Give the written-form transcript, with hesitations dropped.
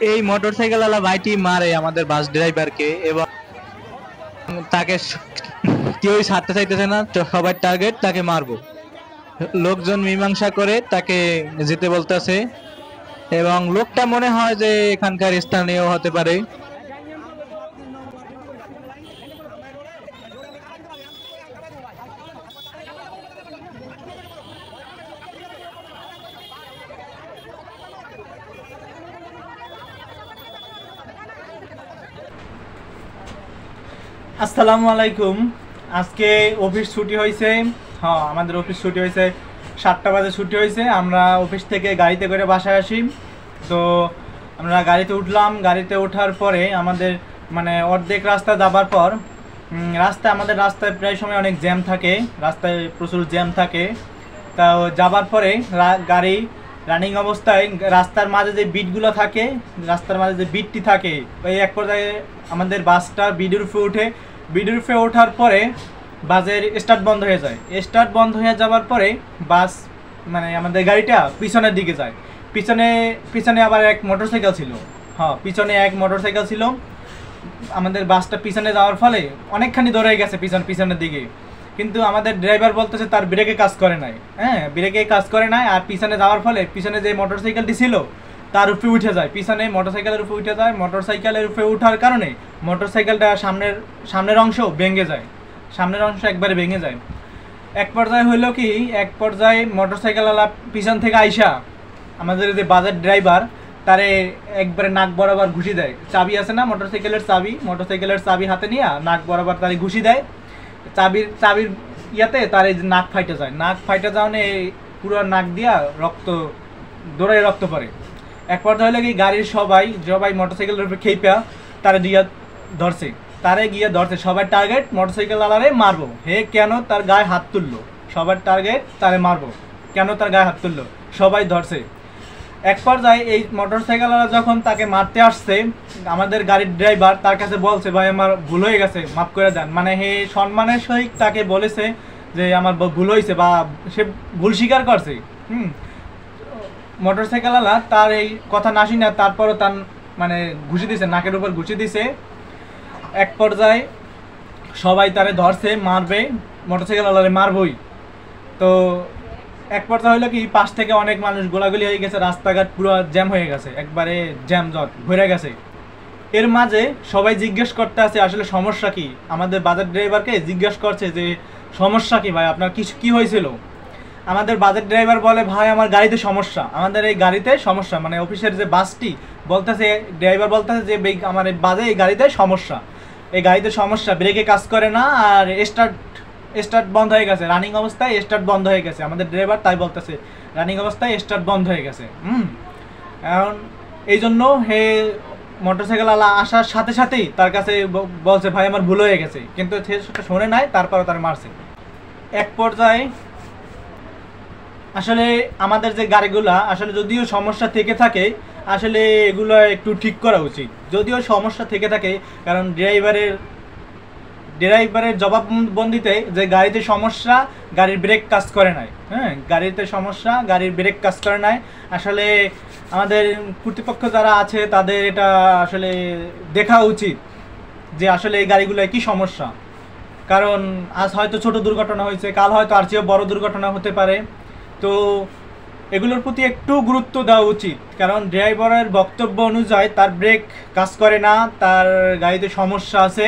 এই মোটরসাইকেলওয়ালা ভাইটি মারে আমাদের বাস ড্রাইভারকে এবং তাকে কেউই ছাড়তে চাইতেছে না, সবার টার্গেট তাকে মারবো। লোকজন মীমাংসা করে তাকে যেতে বলতেছে এবং লোকটা মনে হয় যে এখানকার স্থানীয় হতে পারে। আসসালামু আলাইকুম। আজকে অফিস ছুটি হয়েছে। হ্যাঁ, আমাদের অফিস ছুটি হয়েছে, 7টা বাজে ছুটি হয়েছে। আমরা অফিস থেকে গাড়িতে করে বাসায় আসি। তো আমরা গাড়িতে উঠলাম। গাড়িতে ওঠার পরে আমাদের মানে অর্ধেক রাস্তা যাবার পর আমাদের রাস্তায় প্রায় সময় অনেক জ্যাম থাকে, রাস্তায় প্রচুর জ্যাম থাকে। তা যাবার পরে গাড়ি রানিং অবস্থায় রাস্তার মাঝে যে বিটগুলো থাকে, রাস্তার মাঝে যে বিটটি থাকে, ওই এক পর্যায়ে আমাদের বাসটা বিডের উপরে উঠে। বিডের উপরে ওঠার পরে বাসের স্টার্ট বন্ধ হয়ে যায়। স্টার্ট বন্ধ হয়ে যাওয়ার পরে বাস মানে আমাদের গাড়িটা পিছনের দিকে যায়। পিছনে আবার এক মোটরসাইকেল ছিল। হ্যাঁ, পিছনে এক মোটরসাইকেল ছিল। আমাদের বাসটা পিছনে যাওয়ার ফলে অনেকখানি দৌড়ে গেছে পিছনের দিকে, কিন্তু আমাদের ড্রাইভার বলতেছে তার ব্রেকে কাজ করে নাই। হ্যাঁ, ব্রেকে কাজ করে নাই। আর পিছনে যাওয়ার ফলে পিছনে যে মোটরসাইকেলটি ছিল তার উপরে উঠে যায়, পিছনে মোটরসাইকেলের উপরে উঠে যায়। মোটরসাইকেলের উপরে ওঠার কারণে মোটরসাইকেলটা সামনের অংশ ভেঙে যায়, সামনের অংশ একবারে ভেঙে যায়। এক পর্যায়ে হইল কি, এক পর্যায়ে মোটরসাইকেলওয়ালা পিছন থেকে আইসা আমাদের যে বাজার ড্রাইভার তারে একবারে নাক বরাবর ঘুষি দেয়। চাবি আছে না মোটরসাইকেলের চাবি হাতে নিয়ে নাক বরাবর তারে ঘুষি দেয়। চাবির ইয়াতে তার এই নাক ফাইটে যায়। নাক ফাইটে যাওয়ানে পুরো নাক দিয়া রক্ত পড়ে। এক পর্যায়ে হলে কি গাড়ির সবাই মোটরসাইকেলের উপরে খেপা তারে গিয়ে ধরছে। সবার টার্গেট মোটরসাইকেল আলারে মারবো। হে কেন তার গায়ে হাত তুললো, সবার টার্গেট তারে মারবো, কেন তার গায়ে হাত তুললো, সবাই ধরছে। এক পর্যায়ে এই মোটরসাইকেল আলা যখন তাকে মারতে আসছে, আমাদের গাড়ির ড্রাইভার তার কাছে বলছে, ভাই আমার ভুল হয়ে গেছে, মাফ করে দেন। মানে হে সম্মানের সহিত তাকে বলেছে যে আমার ভুল হয়েছে, বা সে ভুল স্বীকার করছে। মোটরসাইকেল আলা তার এই কথা না শুনে তারপরও তার মানে ঘুষি দিছে, নাকের উপর ঘুষি দিছে। এক পর্যায়ে সবাই তারে ধরছে, মারবে, মোটরসাইকেল আলারে মারবই। তো এক পর্যায়ে হলো কি, পাশ থেকে অনেক মানুষ গোলাগুলি হয়ে গেছে, রাস্তাঘাট পুরো জ্যাম হয়ে গেছে, একবারে জ্যাম জট ভরে গেছে। এর মাঝে সবাই জিজ্ঞেস করতে আছে আসলে সমস্যা কি। আমাদের বাজার ড্রাইভারকে জিজ্ঞেস করছে যে সমস্যা কি ভাই, আপনার কি হয়েছিল। আমাদের বাজার ড্রাইভার বলে, ভাই আমার গাড়িতে সমস্যা, আমাদের এই গাড়িতে সমস্যা। মানে অফিসের যে বাসটি বলতেছে, ড্রাইভার বলতেছে যে আমার এই গাড়িতে সমস্যা, এই গাড়িতে সমস্যা, ব্রেকে কাজ করে না, আর স্টার্ট বন্ধ হয়ে গেছে, রানিং অবস্থায় স্টার্ট বন্ধ হয়ে গেছে। আমাদের ড্রাইভার তাই বলতেছে, রানিং অবস্থায় স্টার্ট বন্ধ হয়ে গেছে। এখন এই জন্য হে মোটরসাইকেল আলা আসার সাথে সাথেই তার কাছে বলছে, ভাই আমার ভুল হয়ে গেছে, কিন্তু সে শোনে নাই, তারপরে তার মারছে। এক পর্যায়ে আসলে আমাদের যে গাড়িগুলা আসলে যদিও সমস্যা থেকে থাকে, আসলে এগুলো একটু ঠিক করা উচিত, যদিও সমস্যা থেকে থাকে। কারণ ড্রাইভারের জবাববন্দিতে যে গাড়িতে সমস্যা, গাড়ির ব্রেক কাজ করে নাই। হ্যাঁ, গাড়িতে সমস্যা, গাড়ির ব্রেক কাজ করে নাই। আসলে আমাদের কর্তৃপক্ষ যারা আছে তাদের এটা আসলে দেখা উচিত যে আসলে এই গাড়িগুলোয় কি সমস্যা। কারণ আজ হয়তো ছোট দুর্ঘটনা হয়েছে, কাল হয়তো আর চেয়েও বড় দুর্ঘটনা হতে পারে। তো এগুলোর প্রতি একটু গুরুত্ব দেওয়া উচিত। কারণ ড্রাইভারের বক্তব্য অনুযায়ী তার ব্রেক কাজ করে না, তার গাড়িতে সমস্যা আছে।